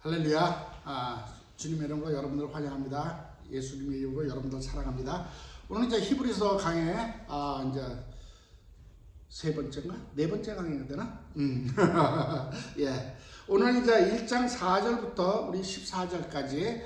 할렐루야. 주님의 이름으로 여러분들 환영합니다. 예수님의 이름으로 여러분들 사랑합니다. 오늘 이제 히브리서 강의 이제 세 번째인가? 네 번째 강의가 되나? 예. 오늘 이제 1장 4절부터 우리 14절까지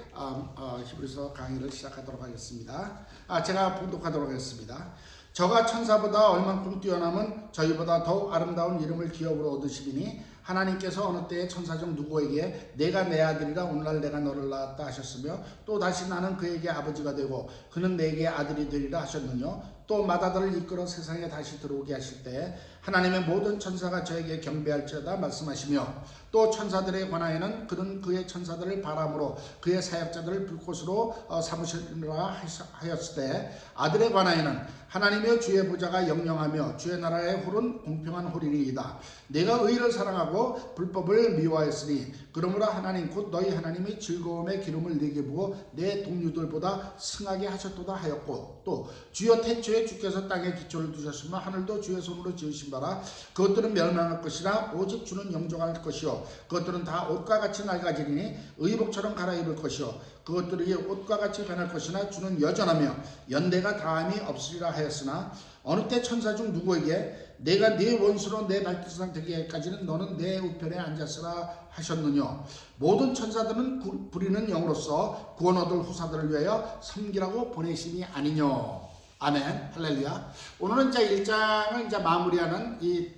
히브리서 강의를 시작하도록 하겠습니다. 제가 봉독하도록 하겠습니다. 저가 천사보다 얼만큼 뛰어남은 저희보다 더욱 아름다운 이름을 기업으로 얻으시리니 하나님께서 어느 때에 천사 중 누구에게 내가 내 아들이라 오늘날 내가 너를 낳았다 하셨으며 또 다시 나는 그에게 아버지가 되고 그는 내게 아들이 되리라 하셨느뇨. 또 마다들을 이끌어 세상에 다시 들어오게 하실 때 하나님의 모든 천사가 저에게 경배할지어다 말씀하시며 또 천사들에 관하여는 그는 그의 천사들을 바람으로 그의 사역자들을 불꽃으로 삼으시리라 하였을 때 아들에 관하여는 하나님의 주의 보좌가 영영하며 주의 나라의 홀은 공평한 홀이니이다. 내가 의를 사랑하고 불법을 미워하였으니 그러므로 하나님 곧 너희 하나님이 즐거움의 기름을 내게 부어 내 동료들보다 승하게 하셨도다 하였고 또 주여 태초에 주께서 땅에 기초를 두셨으며 하늘도 주의 손으로 지으신 바라 그것들은 멸망할 것이라 오직 주는 영종할 것이요 그것들은 다 옷과 같이 낡아지리니 의복처럼 갈아입을 것이요 그것들이 옷과 같이 변할 것이나 주는 여전하며 연대가 다함이 없으리라 하였으나 어느 때 천사 중 누구에게 내가 네 원수로 내 발등상 되기까지는 너는 내 우편에 앉았으라 하셨느뇨. 모든 천사들은 부리는 영으로서 구원 얻을 후사들을 위하여 섬기라고 보내심이 아니뇨. 아멘. 할렐루야. 오늘은 이제 1장을 이제 마무리하는 이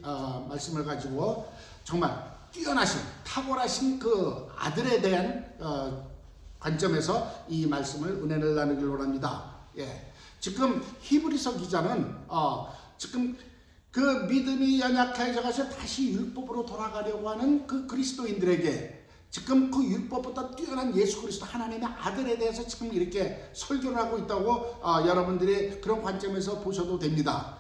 말씀을 가지고 정말 뛰어나신 탁월하신 그 아들에 대한 관점에서 이 말씀을 은혜를 나누기를 원합니다. 예. 지금 히브리서 기자는 지금 그 믿음이 연약해져서 다시 율법으로 돌아가려고 하는 그 그리스도인들에게 지금 그 율법보다 뛰어난 예수 그리스도 하나님의 아들에 대해서 지금 이렇게 설교를 하고 있다고 여러분들이 그런 관점에서 보셔도 됩니다.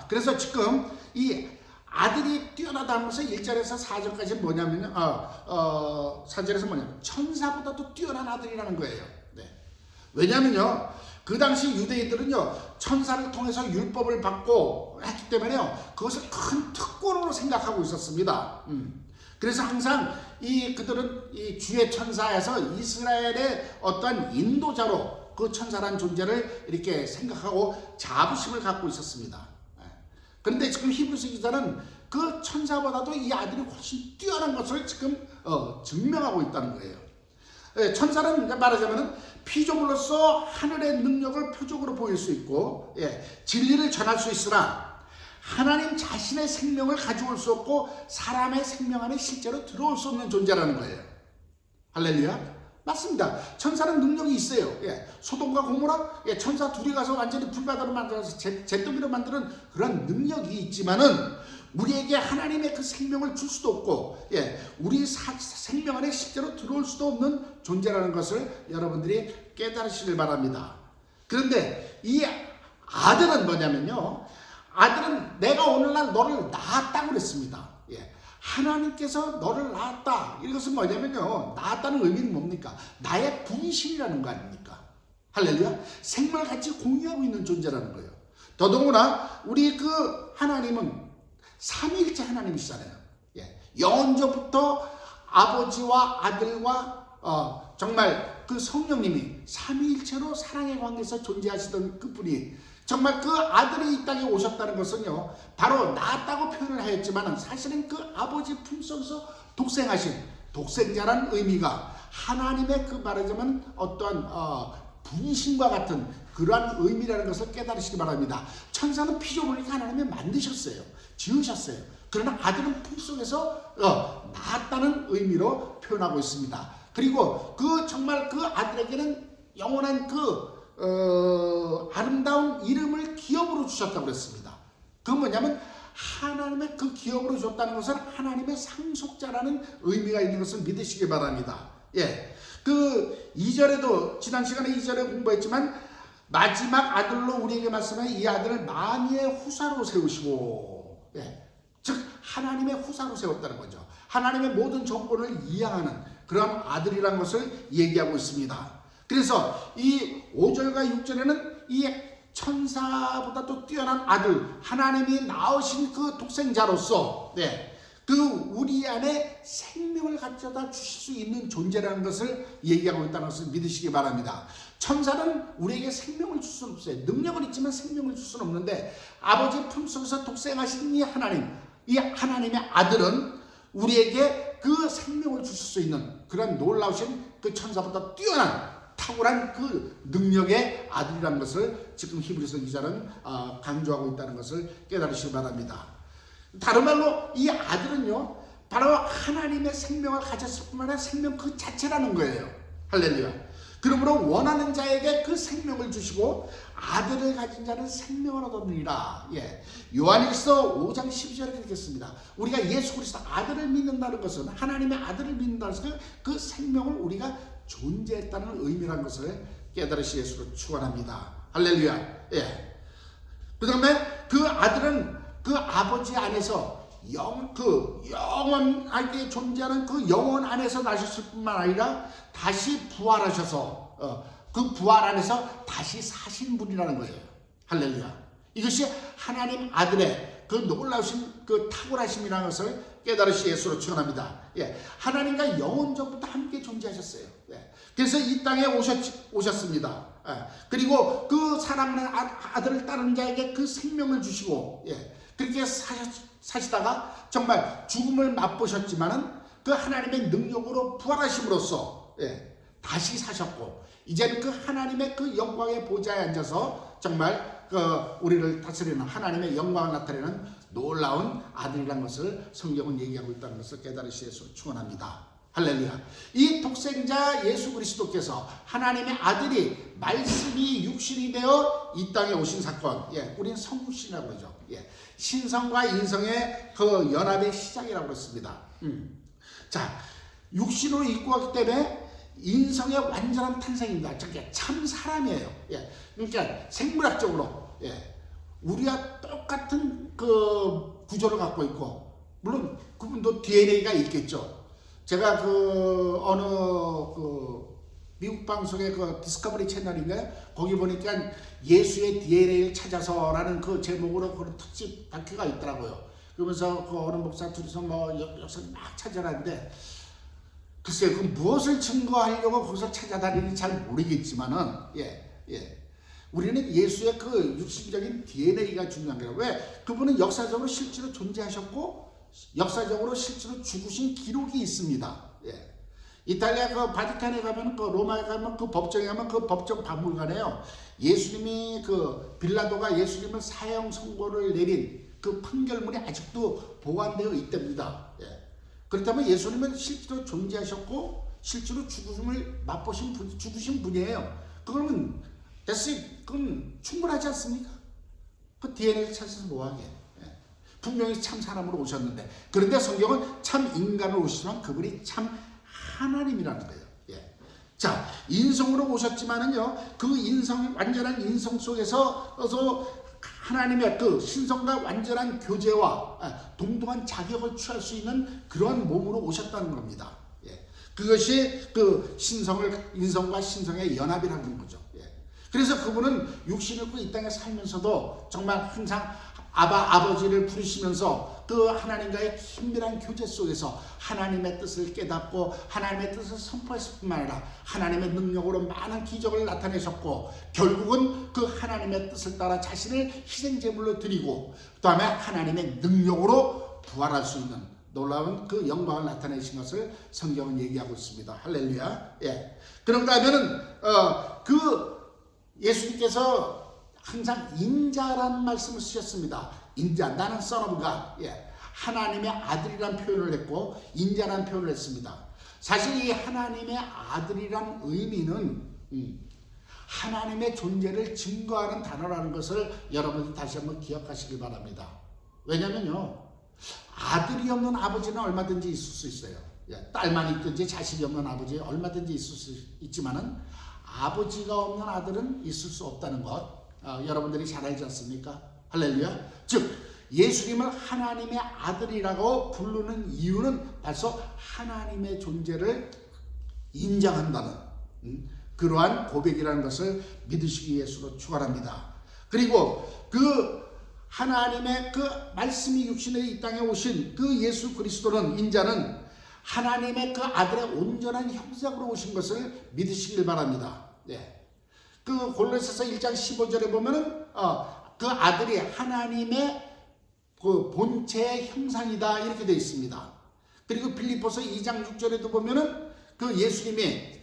그래서 지금 이 아들이 뛰어나다 하면서 1절에서 4절까지 뭐냐면 4절에서 뭐냐면 천사보다도 뛰어난 아들이라는 거예요. 네. 왜냐면요 그 당시 유대인들은요 천사를 통해서 율법을 받고 했기 때문에요 그것을 큰 특권으로 생각하고 있었습니다. 그래서 항상 그들은 이 주의 천사에서 이스라엘의 어떤 인도자로 그 천사란 존재를 이렇게 생각하고 자부심을 갖고 있었습니다. 그런데 지금 히브리서 기자는 그 천사보다도 이 아들이 훨씬 뛰어난 것을 지금 증명하고 있다는 거예요. 천사는 말하자면 피조물로서 하늘의 능력을 표적으로 보일 수 있고 진리를 전할 수 있으나 하나님 자신의 생명을 가져올 수 없고 사람의 생명 안에 실제로 들어올 수 없는 존재라는 거예요. 할렐루야. 맞습니다. 천사는 능력이 있어요. 소돔과 고모라 천사 둘이 가서 완전히 불바다로 만들어서 잿더미로 만드는 그런 능력이 있지만은 우리에게 하나님의 그 생명을 줄 수도 없고 우리 생명 안에 실제로 들어올 수도 없는 존재라는 것을 여러분들이 깨달으시길 바랍니다. 그런데 이 아들은 뭐냐면요 아들은 내가 오늘날 너를 낳았다고 그랬습니다. 하나님께서 너를 낳았다. 이것은 뭐냐면요 낳았다는 의미는 뭡니까? 나의 분신이라는 거 아닙니까? 할렐루야. 생명을 같이 공유하고 있는 존재라는 거예요. 더더구나 우리 그 하나님은 삼위일체 하나님이시잖아요. 영원전부터 아버지와 아들과 정말 그 성령님이 삼위일체로 사랑의 관계에서 존재하시던 그분이 정말 그 아들이 이 땅에 오셨다는 것은요 바로 낳았다고 표현을 하였지만 사실은 그 아버지 품속에서 독생하신 독생자라는 의미가 하나님의 그 말하자면 어떠한 분신과 같은 그러한 의미라는 것을 깨달으시기 바랍니다. 천사는 피조물이니까 하나님이 만드셨어요. 지으셨어요. 그러나 아들은 품속에서 낳았다는 의미로 표현하고 있습니다. 그리고 그 정말 그 아들에게는 영원한 그 아름다운 이름을 기업으로 주셨다고 그랬습니다. 그건 뭐냐면 하나님의 그 기업으로 줬다는 것은 하나님의 상속자라는 의미가 있는 것을 믿으시기 바랍니다. 그 2절에도 지난 시간에 2절에 공부했지만 마지막 아들로 우리에게 말씀하신 이 아들을 만유의 후사로 세우시고 즉 하나님의 후사로 세웠다는 거죠. 하나님의 모든 정권을 이양하는 그런 아들이라는 것을 얘기하고 있습니다. 그래서 이 5절과 6절에는 이 천사보다 또 뛰어난 아들 하나님이 낳으신 그 독생자로서 그 우리 안에 생명을 가져다 주실 수 있는 존재라는 것을 얘기하고 있다는 것을 믿으시기 바랍니다. 천사는 우리에게 생명을 줄 수는 없어요. 능력은 있지만 생명을 줄 수는 없는데 아버지 품속에서 독생하신 이 하나님의 아들은 우리에게 그 생명을 주실 수 있는 그런 놀라우신 그 천사보다 뛰어난 탁월한 그 능력의 아들이라는 것을 지금 히브리서 기자는 강조하고 있다는 것을 깨달으시기 바랍니다. 다른 말로 이 아들은요 바로 하나님의 생명을 가졌을 뿐만 아니라 생명 그 자체라는 거예요. 할렐루야. 그러므로 원하는 자에게 그 생명을 주시고 아들을 가진 자는 생명을 얻느니라. 요한일서 5장 12절에 그렇게 했습니다. 우리가 예수 그리스도 아들을 믿는다는 것은 하나님의 아들을 믿는다는 것은 그 생명을 우리가 존재했다는 의미라는 것을 깨달으시 예수로 축원합니다. 할렐루야. 그 다음에 그 아들은 그 아버지 안에서 영원하게 존재하는 그 영원 안에서 나셨을 뿐만 아니라 다시 부활하셔서 그 부활 안에서 다시 사신 분이라는 거예요. 할렐루야. 이것이 하나님 아들의 그 놀라우신 그 탁월하심이라는 것을 깨달으시 예수로 축원합니다. 하나님과 영원전부터 함께 존재하셨어요. 그래서 이 땅에 오셨습니다. 그리고 그 사랑하는 아들을 따르는 자에게 그 생명을 주시고 그렇게 사시다가 정말 죽음을 맛보셨지만은 그 하나님의 능력으로 부활하심으로써 다시 사셨고 이제는 그 하나님의 그 영광의 보좌에 앉아서 정말 우리를 다스리는 하나님의 영광을 나타내는 놀라운 아들이라는 것을 성경은 얘기하고 있다는 것을 깨달으시 예수로 축원합니다. 할렐루야. 이 독생자 예수 그리스도께서 하나님의 아들이 말씀이 육신이 되어 이 땅에 오신 사건, 우리는 성육신이라고 그러죠. 신성과 인성의 그 연합의 시작이라고 그랬습니다. 자, 육신으로 입고 왔기 때문에 인성의 완전한 탄생입니다. 참 사람이에요. 그러니까 생물학적으로 우리와 똑같은 그 구조를 갖고 있고, 물론 그분도 DNA가 있겠죠. 제가 어느 미국 방송의 그 디스커버리 채널인가요? 거기 보니까 예수의 DNA를 찾아서라는 그 제목으로 그런 특집 다큐가 있더라고요. 그러면서 그 어느 목사 둘이서 역사를 막 찾아라는데, 글쎄요, 그 무엇을 증거하려고 거기서 찾아다니는지 잘 모르겠지만은, 우리는 예수의 그 육신적인 DNA가 중요한 거예요. 왜? 그분은 역사적으로 실제로 존재하셨고, 역사적으로 실제로 죽으신 기록이 있습니다. 이탈리아 그 바티칸에 가면 그 로마에 가면 그 법정에 가면 그 법정 박물관에요. 예수님이 그 빌라도가 예수님을 사형 선고를 내린 그 판결문이 아직도 보관되어 있답니다. 그렇다면 예수님은 실제로 존재하셨고 실제로 죽음을 맛보신 죽으신 분이에요. 그러면 그건 충분하지 않습니까? 그 DNA를 찾아서 뭐하게? 분명히 참 사람으로 오셨는데, 그런데 성경은 참 인간으로 오시지만 그분이 참 하나님이라는 거예요. 자, 인성으로 오셨지만은요, 그 완전한 인성 속에서 하나님의 그 신성과 완전한 교제와 동등한 자격을 취할 수 있는 그런 몸으로 오셨다는 겁니다. 그것이 그 인성과 신성의 연합이라는 거죠. 그래서 그분은 육신을 입고 이 땅에 살면서도 정말 항상 아버지를 부르시면서 그 하나님과의 긴밀한 교제 속에서 하나님의 뜻을 깨닫고 하나님의 뜻을 선포했을 뿐만 아니라 하나님의 능력으로 많은 기적을 나타내셨고, 결국은 그 하나님의 뜻을 따라 자신을 희생제물로 드리고 그 다음에 하나님의 능력으로 부활할 수 있는 놀라운 그 영광을 나타내신 것을 성경은 얘기하고 있습니다. 할렐루야. 그런가 하면은 그 예수님께서 항상 인자라는 말씀을 쓰셨습니다. 인자, 나는 Son of God. 하나님의 아들이란 표현을 했고 인자라는 표현을 했습니다. 사실 이 하나님의 아들이란 의미는 하나님의 존재를 증거하는 단어라는 것을 여러분들 다시 한번 기억하시기 바랍니다. 왜냐면요, 아들이 없는 아버지는 얼마든지 있을 수 있어요. 딸만 있든지 자식이 없는 아버지 얼마든지 있을 수 있지만은 아버지가 없는 아들은 있을 수 없다는 것, 여러분들이 잘 알지 않습니까? 할렐루야. 즉 예수님을 하나님의 아들이라고 부르는 이유는 벌써 하나님의 존재를 인정한다는 그러한 고백이라는 것을 믿으시기 위해서로 축원합니다. 그리고 그 하나님의 그 말씀이 육신의 이 땅에 오신 그 예수 그리스도는 인자는 하나님의 그 아들의 온전한 형상으로 오신 것을 믿으시길 바랍니다. 네. 그 골로새서 1장 15절에 보면은 그 아들이 하나님의 그 본체의 형상이다 이렇게 되어 있습니다. 그리고 빌립보서 2장 6절에도 보면은 그 예수님이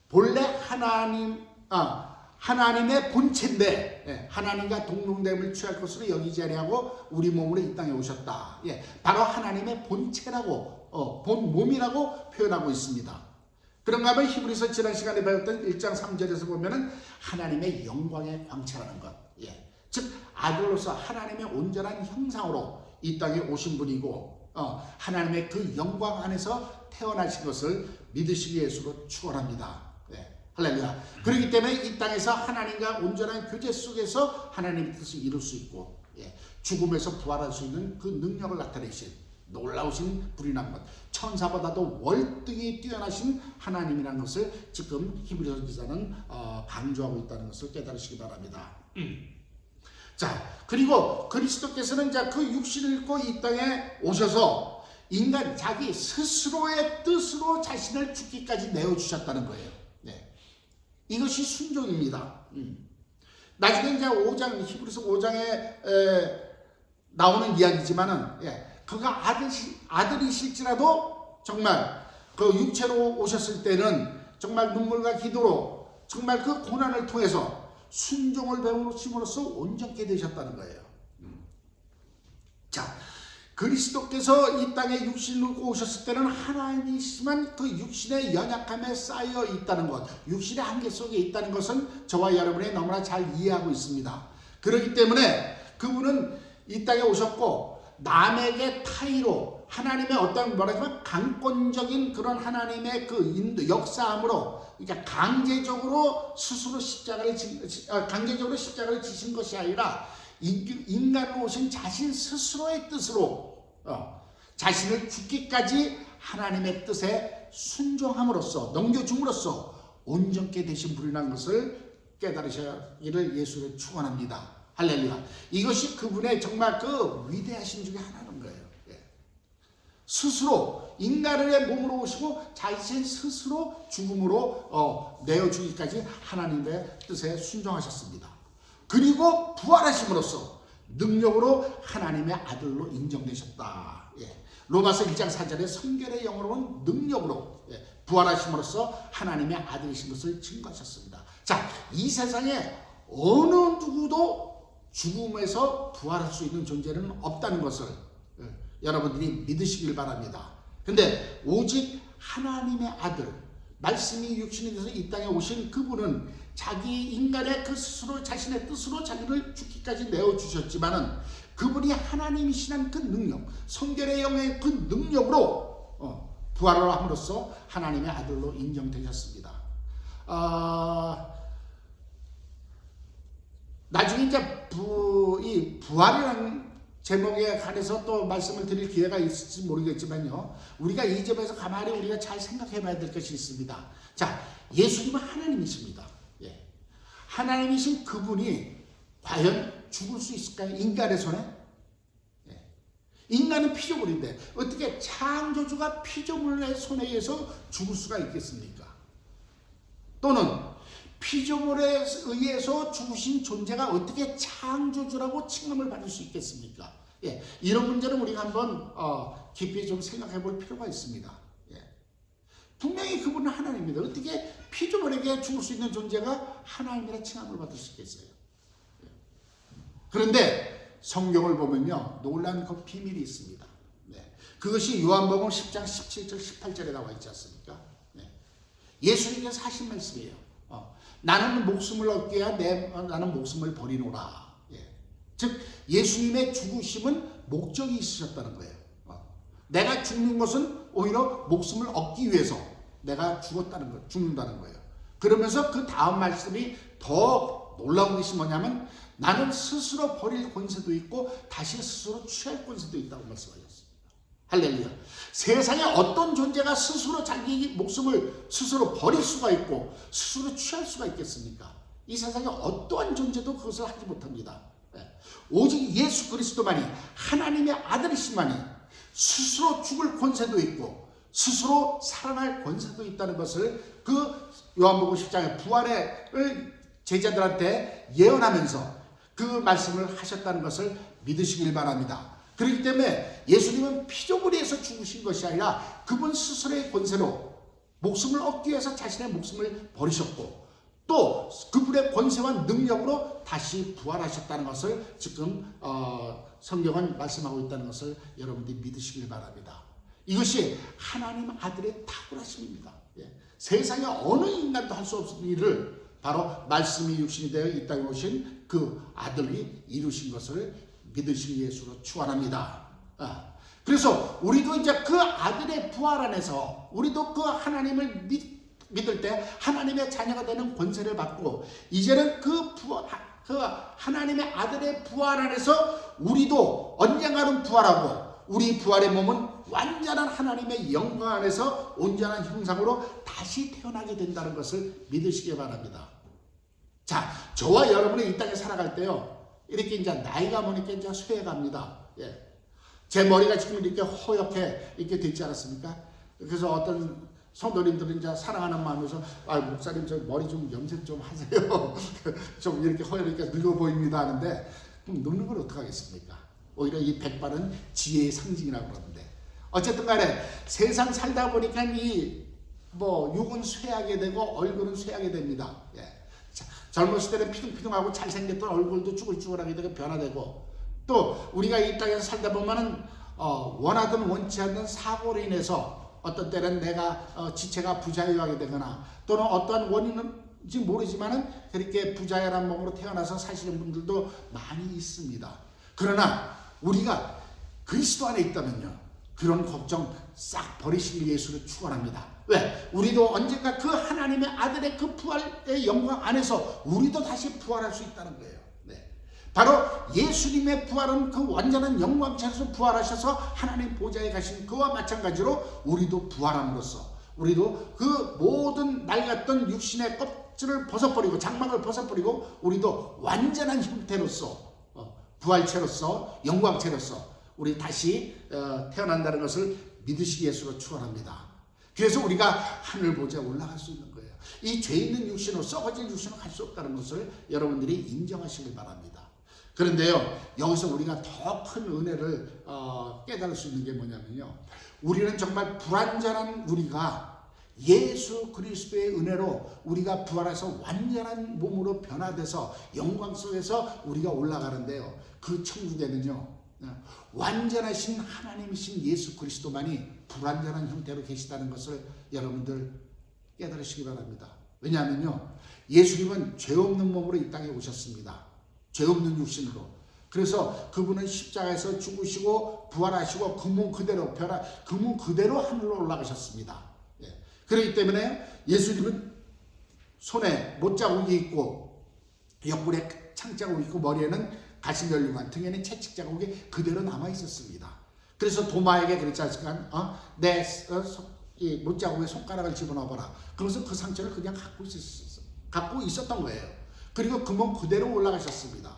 본래 하나님의 본체인데 하나님과 동등됨을 취할 것으로 여기지 아니하고 우리 몸으로 이 땅에 오셨다. 바로 하나님의 본체라고 본 몸이라고 표현하고 있습니다. 그런가 하면 히브리서 지난 시간에 배웠던 1장 3절에서 보면은 하나님의 영광의 광채라는 것. 즉 아들로서 하나님의 온전한 형상으로 이 땅에 오신 분이고 하나님의 그 영광 안에서 태어나신 것을 믿으시기 위해서로 축원합니다. 할렐루야. 그렇기 때문에 이 땅에서 하나님과 온전한 교제 속에서 하나님의 뜻을 이룰 수 있고 죽음에서 부활할 수 있는 그 능력을 나타내신 놀라우신 불이난 것, 천사보다도 월등히 뛰어나신 하나님이라는 것을 지금 히브리서 기자는 강조하고 있다는 것을 깨달으시기 바랍니다. 자, 그리고 그리스도께서는 이제 그 육신을 입고 이 땅에 오셔서 인간 자기 스스로의 뜻으로 자신을 죽기까지 내어주셨다는 거예요. 이것이 순종입니다. 나중에 이제 5장, 히브리서 5장에 나오는 이야기지만은, 그가 아들이실지라도 정말 그 육체로 오셨을 때는 정말 눈물과 기도로 정말 그 고난을 통해서 순종을 배우심으로써 온전케 되셨다는 거예요. 자, 그리스도께서 이 땅에 육신을 입고 오셨을 때는 하나님이시지만 그 육신의 연약함에 쌓여 있다는 것, 육신의 한계 속에 있다는 것은 저와 여러분이 너무나 잘 이해하고 있습니다. 그렇기 때문에 그분은 이 땅에 오셨고 남에게 타의로 하나님의 어떤 뭐라지만 강권적인 그런 하나님의 그 인도 역사함으로 그러니까 강제적으로 십자가를 지신 것이 아니라 인간으로 오신 자신 스스로의 뜻으로 자신을 죽기까지 하나님의 뜻에 순종함으로써 넘겨줌으로써 온전케 되신 분이라는 것을 깨달으시기를 예수를 축원합니다. 할렐루야. 이것이 그분의 정말 그 위대하신 중에 하나인 거예요. 스스로 인간의 몸으로 오시고 자신 스스로 죽음으로 내어주기까지 하나님의 뜻에 순종하셨습니다. 그리고 부활하심으로써 능력으로 하나님의 아들로 인정되셨다. 로마서 1장 4절에 성결의 영으로는 능력으로 부활하심으로써 하나님의 아들이신 것을 증거하셨습니다. 자, 이 세상에 어느 누구도 죽음에서 부활할 수 있는 존재는 없다는 것을 여러분들이 믿으시길 바랍니다. 근데 오직 하나님의 아들, 말씀이 육신이 돼서 이 땅에 오신 그분은 자기 인간의 그 스스로 자신의 뜻으로 자기를 죽기까지 내어주셨지만은 그분이 하나님이시란 그 능력, 성결의 영의 그 능력으로 부활을 함으로써 하나님의 아들로 인정되셨습니다. 나중에 이제 이 부활이라는 제목에 관해서 또 말씀을 드릴 기회가 있을지 모르겠지만요. 우리가 이 점에서 가만히 우리가 잘 생각해 봐야 될 것이 있습니다. 자, 예수님은 하나님이십니다. 하나님이신 그분이 과연 죽을 수 있을까요? 인간의 손에? 인간은 피조물인데 어떻게 창조주가 피조물의 손에 의해서 죽을 수가 있겠습니까? 또는 피조물에 의해서 죽으신 존재가 어떻게 창조주라고 칭함을 받을 수 있겠습니까? 이런 문제는 우리가 한번 깊이 좀 생각해 볼 필요가 있습니다. 분명히 그분은 하나님입니다. 어떻게 피조물에게 죽을 수 있는 존재가 하나님이라 칭함을 받을 수 있겠어요? 그런데 성경을 보면요, 놀라운 그 비밀이 있습니다. 그것이 요한복음 10장 17절 18절에 나와 있지 않습니까? 예수님께서 하신 말씀이에요. 나는 목숨을 얻기 위하여 나는 목숨을 버리노라. 즉 예수님의 죽으심은 목적이 있으셨다는 거예요. 내가 죽는 것은 오히려 목숨을 얻기 위해서 내가 죽는다는 거예요. 그러면서 그 다음 말씀이 더 놀라운 것이 뭐냐면 나는 스스로 버릴 권세도 있고 다시 스스로 취할 권세도 있다고 말씀하셨습니다. 할렐루야. 세상에 어떤 존재가 스스로 자기 목숨을 스스로 버릴 수가 있고 스스로 취할 수가 있겠습니까? 이 세상에 어떠한 존재도 그것을 하지 못합니다. 오직 예수 그리스도만이 하나님의 아들이시만이 스스로 죽을 권세도 있고 스스로 살아날 권세도 있다는 것을 그 요한복음 10장의 부활을 제자들한테 예언하면서 그 말씀을 하셨다는 것을 믿으시길 바랍니다. 그렇기 때문에 예수님은 피조물에서 죽으신 것이 아니라 그분 스스로의 권세로 목숨을 얻기 위해서 자신의 목숨을 버리셨고 또 그분의 권세와 능력으로 다시 부활하셨다는 것을 지금 성경은 말씀하고 있다는 것을 여러분들이 믿으시길 바랍니다. 이것이 하나님 아들의 탁월하심입니다. 세상에 어느 인간도 할 수 없는 일을 바로 말씀이 육신이 되어 이 땅에 오신 그 아들이 이루신 것을 믿으신 예수로 축원합니다. 그래서 우리도 이제 그 아들의 부활 안에서 우리도 그 하나님을 믿을 때 하나님의 자녀가 되는 권세를 받고 이제는 그 하나님의 아들의 부활 안에서 우리도 언젠가는 부활하고 우리 부활의 몸은 완전한 하나님의 영광 안에서 온전한 형상으로 다시 태어나게 된다는 것을 믿으시기 바랍니다. 자, 저와 여러분이 이 땅에 살아갈 때요, 이렇게 이제 나이가 먹으니까 이제 쇠해갑니다. 제 머리가 지금 이렇게 허옇게 이렇게 되지 않았습니까? 그래서 어떤 성도님들은 이제 사랑하는 마음에서 목사님 저 머리 좀 염색 좀 하세요. 좀 이렇게 허옇게 늙어 보입니다 하는데 그럼 늙는 걸 어떡하겠습니까? 오히려 이 백발은 지혜의 상징이라고 그러는데 어쨌든 간에 세상 살다 보니까 육은 쇠하게 되고 얼굴은 쇠하게 됩니다. 젊었을 때는 피둥피둥하고 잘생겼던 얼굴도 쭈글쭈글하게 되고 변화되고 또 우리가 이 땅에서 살다 보면은 원하든 원치 않는 사고로 인해서 어떤 때는 내가 지체가 부자유하게 되거나 또는 어떠한 원인인지 모르지만은 그렇게 부자연한 몸으로 태어나서 사시는 분들도 많이 있습니다. 그러나 우리가 그리스도 안에 있다면요, 그런 걱정 싹 버리실 예수를 축원합니다. 왜? 우리도 언젠가 그 하나님의 아들의 그 부활의 영광 안에서 우리도 다시 부활할 수 있다는 거예요. 바로 예수님의 부활은 그 완전한 영광체에서 부활하셔서 하나님 보좌에 가신 그와 마찬가지로 우리도 부활함으로써 우리도 그 모든 낡았던 육신의 껍질을 벗어버리고 장막을 벗어버리고 우리도 완전한 형태로서 부활체로서 영광체로서 우리 다시 태어난다는 것을 믿으시기 예수로 축원합니다. 그래서 우리가 하늘 보좌에 올라갈 수 있는 거예요. 이 죄 있는 육신으로 썩어질 육신으로 갈 수 없다는 것을 여러분들이 인정하시길 바랍니다. 그런데요, 여기서 우리가 더 큰 은혜를 깨달을 수 있는 게 뭐냐면요, 우리는 정말 불완전한 우리가 예수 그리스도의 은혜로 우리가 부활해서 완전한 몸으로 변화돼서 영광 속에서 우리가 올라가는데요, 그 천국에는요 완전하신 하나님이신 예수 그리스도만이 불완전한 형태로 계시다는 것을 여러분들 깨달으시기 바랍니다. 왜냐하면요, 예수님은 죄 없는 몸으로 이 땅에 오셨습니다. 죄 없는 육신으로. 그래서 그분은 십자가에서 죽으시고 부활하시고 그 몸 그대로 그 몸 그대로 하늘로 올라가셨습니다. 그렇기 때문에 예수님은 손에 못자국이 있고 옆구리에 창자국이 있고 머리에는 가시면류관, 등에는 채찍자국이 그대로 남아 있었습니다. 그래서 도마에게 그랬지 않습니까? 내 못자국에 손가락을 집어넣어봐라. 그래서 그 상처를 그냥 갖고 있었던 거예요. 그리고 그 몸 그대로 올라가셨습니다.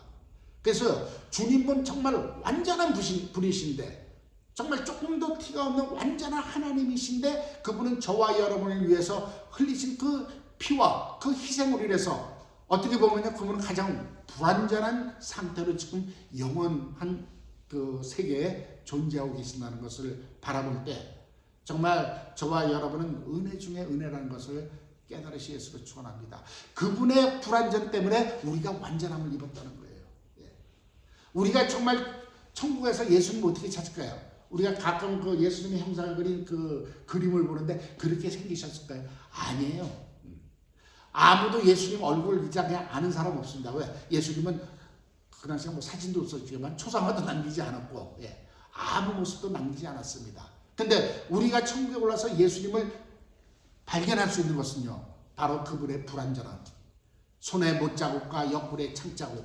그래서 주님은 정말 완전한 분이신데 정말 조금도 티가 없는 완전한 하나님이신데 그분은 저와 여러분을 위해서 흘리신 그 피와 그 희생으로 인해서 어떻게 보면 그분은 가장 불완전한 상태로 지금 영원한 그 세계에 존재하고 계신다는 것을 바라볼 때 정말 저와 여러분은 은혜 중에 은혜라는 것을 깨달으시 예수를 축원합니다. 그분의 불완전 때문에 우리가 완전함을 입었다는 거예요. 우리가 정말 천국에서 예수님 어떻게 찾을까요? 우리가 가끔 그 예수님의 형상을 그린 그 그림을 보는데 그렇게 생기셨을까요? 아니에요. 아무도 예수님 얼굴을 이상하게 아는 사람 없습니다. 왜? 예수님은 그 당시에 뭐 사진도 없었지만 초상화도 남기지 않았고 아무 모습도 남기지 않았습니다. 근데 우리가 천국에 올라서 예수님을 발견할 수 있는 것은요, 바로 그분의 불완전함, 손에 못자국과 옆구리에 창자국,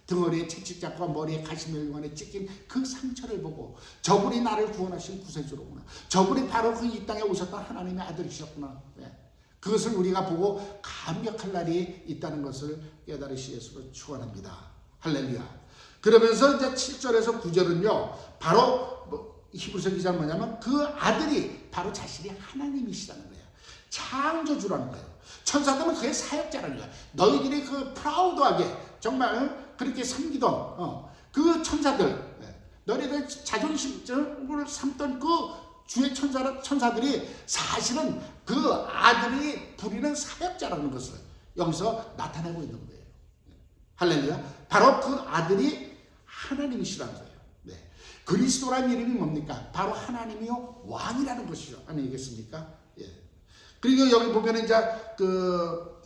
등허리에 채찍자국과 머리에 가시면류관에 찍힌 그 상처를 보고 저분이 나를 구원하신 구세주로구나, 저분이 바로 그 이 땅에 오셨던 하나님의 아들이셨구나, 그것을 우리가 보고 감격할 날이 있다는 것을 깨달으시 예수로 축원합니다. 할렐루야. 그러면서 이제 7절에서 9절은요, 바로 히브리서 기자는 뭐냐면 그 아들이 바로 자신이 하나님이시라는 거예요. 창조주라는 거예요. 천사들은 그의 사역자라는 거예요. 너희들이 그 프라우드하게 정말 그렇게 섬기던 그 천사들, 너희들 자존심을 삼던 그 주의 천사들이 사실은 그 아들이 부리는 사역자라는 것을 여기서 나타내고 있는 거예요. 할렐루야. 바로 그 아들이 하나님이시라는 거예요. 네. 그리스도라는 이름이 뭡니까? 바로 하나님이요 왕이라는 것이죠. 아니겠습니까? 예. 그리고 여기 보면 이제 그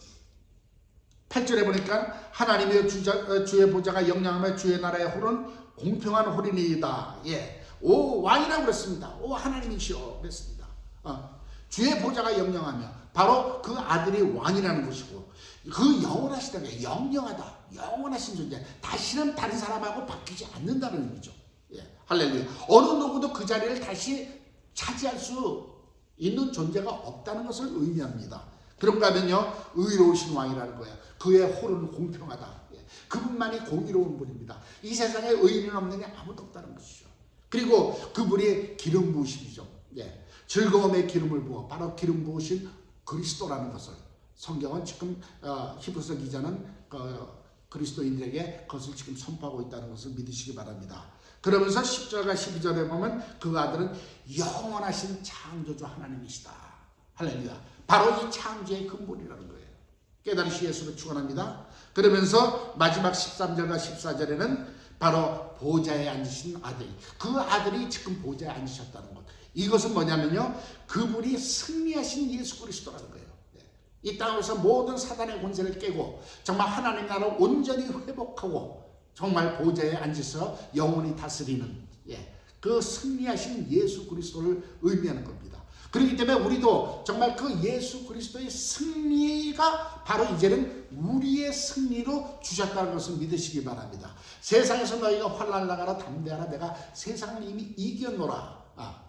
8절에 보니까 하나님의 주의 보좌가 영영하며 주의 나라의 홀은 공평한 홀이니이다. 예. 오 왕이라고 그랬습니다. 오 하나님이시오 그랬습니다. 주의 보좌가 영영하며 바로 그 아들이 왕이라는 것이고 그 영원하시다는 게 영영하다. 영원하신 존재. 다시는 다른 사람하고 바뀌지 않는다는 의미죠. 예. 할렐루야. 어느 누구도 그 자리를 다시 차지할 수 있는 존재가 없다는 것을 의미합니다. 그런가 하면요, 의로우신 왕이라는 거예요. 그의 홀은 공평하다. 예. 그분만이 공의로운 분입니다. 이 세상에 의인은 없는 게 아무도 없다는 것이죠. 그리고 그분이 기름 부으심이죠. 예. 즐거움의 기름을 부어 바로 기름 부으신 그리스도라는 것을 성경은 지금 히브리서 기자는 그리스도인들에게 그것을 지금 선포하고 있다는 것을 믿으시기 바랍니다. 그러면서 10절과 12절에 보면 그 아들은 영원하신 창조주 하나님이시다. 할렐루야. 바로 이 창조의 근본이라는 거예요. 깨달으시 예수를 축원합니다. 그러면서 마지막 13절과 14절에는 바로 보좌에 앉으신 아들, 그 아들이 지금 보좌에 앉으셨다는 것. 이것은 뭐냐면요, 그분이 승리하신 예수 그리스도라는 거예요. 이 땅에서 모든 사단의 권세를 깨고 정말 하나님 나라를 온전히 회복하고 정말 보좌에 앉아서 영원히 다스리는 그 승리하신 예수 그리스도를 의미하는 겁니다. 그렇기 때문에 우리도 정말 그 예수 그리스도의 승리가 바로 이제는 우리의 승리로 주셨다는 것을 믿으시기 바랍니다. 세상에서 너희가 환난을 나가라 담대하라 내가 세상을 이미 이겼노라.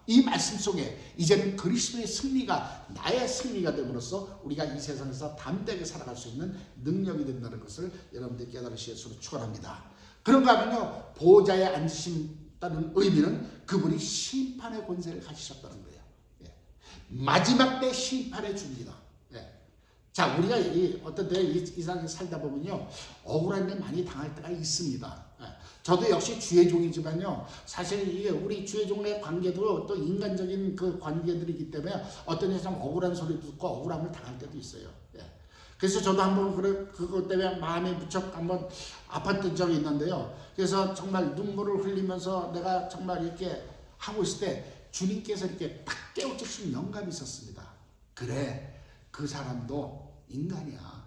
이 말씀 속에 이제는 그리스도의 승리가 나의 승리가 됨으로써 우리가 이 세상에서 담대하게 살아갈 수 있는 능력이 된다는 것을 여러분들이 깨달으실 예수로 축원합니다. 그런가 하면요, 보좌에 앉으신다는 의미는 그분이 심판의 권세를 가지셨다는 거예요. 마지막 때 심판의 주입니다. 자, 우리가 어떤 때 이 세상에 살다 보면요, 억울한 일 많이 당할 때가 있습니다. 저도 역시 주의 종이지만요, 사실 이게 우리 주의 종의 관계도 또 인간적인 그 관계들이기 때문에 어떤 데서 억울한 소리 듣고 억울함을 당할 때도 있어요. 그래서 저도 한번 그것 때문에 마음이 무척 한번 아팠던 적이 있는데요. 그래서 정말 눈물을 흘리면서 내가 정말 이렇게 하고 있을 때 주님께서 이렇게 딱 깨우치신 영감이 있었습니다. 그래, 그 사람도 인간이야.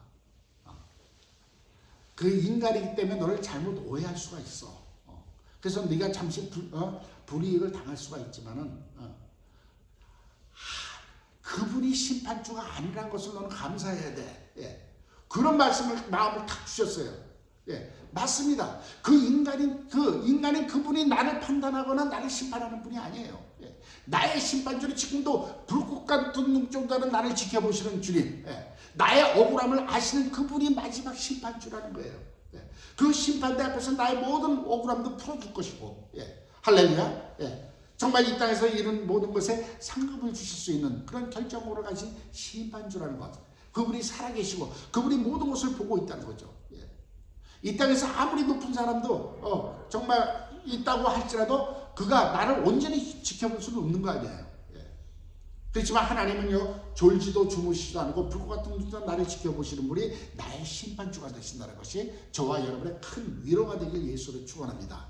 그 인간이기 때문에 너를 잘못 오해할 수가 있어. 그래서 네가 잠시 불이익을 당할 수가 있지만은 그분이 심판주가 아니라는 것을 너는 감사해야 돼. 그런 말씀을 마음을 탁 주셨어요. 맞습니다. 그 인간인 그분이 나를 판단하거나 나를 심판하는 분이 아니에요. 나의 심판주는 지금도 불꽃 같은 눈동자는 나를 지켜보시는 주님, 나의 억울함을 아시는 그분이 마지막 심판주라는 거예요. 그 심판대 앞에서 나의 모든 억울함도 풀어줄 것이고, 할렐루야. 정말 이 땅에서 이런 모든 것에 상급을 주실 수 있는 그런 결정으로 가신 심판주라는 것. 그분이 살아계시고 그분이 모든 것을 보고 있다는 거죠. 이 땅에서 아무리 높은 사람도 정말 있다고 할지라도 그가 나를 온전히 지켜볼 수는 없는 거 아니에요. 그렇지만 하나님은요, 졸지도 주무시지도 않고 불꽃 같은 눈으로 나를 지켜보시는 분이 나의 심판주가 되신다는 것이 저와 여러분의 큰 위로가 되길 예수를 축원합니다.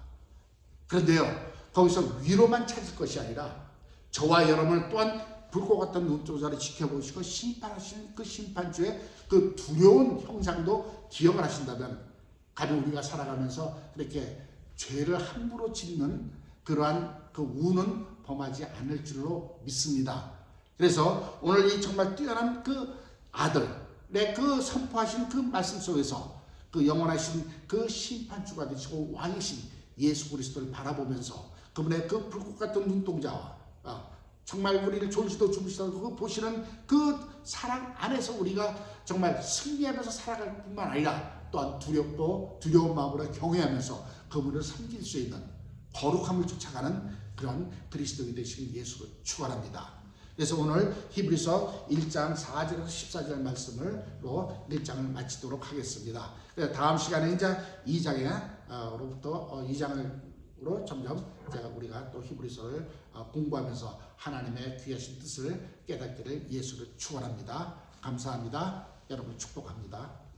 그런데요, 거기서 위로만 찾을 것이 아니라 저와 여러분을 또한 불꽃 같은 눈동자를 지켜보시고 심판하시는 그 심판주의 그 두려운 형상도 기억을 하신다면 가령 우리가 살아가면서 그렇게 죄를 함부로 짓는 그러한 그 운은 범하지 않을 줄로 믿습니다. 그래서 오늘 이 정말 뛰어난 그 아들의 그 선포하신 그 말씀 속에서 그 영원하신 그 심판주가 되시고 왕이신 예수 그리스도를 바라보면서 그분의 그 불꽃 같은 눈동자와 정말 우리를 졸지도 주무시도 그 보시는 그 사랑 안에서 우리가 정말 승리하면서 살아갈 뿐만 아니라 또한 두려운 마음으로 경외하면서 그분을 섬길 수 있는 거룩함을 쫓아가는 그런 그리스도인이 되시길 예수로 축원합니다. 그래서 오늘 히브리서 1장 4절에서 14절 말씀으로 1장을 마치도록 하겠습니다. 다음 시간에 이제 2장으로부터 2장으로 점점 우리가 또 히브리서를 공부하면서 하나님의 귀하신 뜻을 깨닫기를 예수를 축원합니다. 감사합니다. 여러분 축복합니다.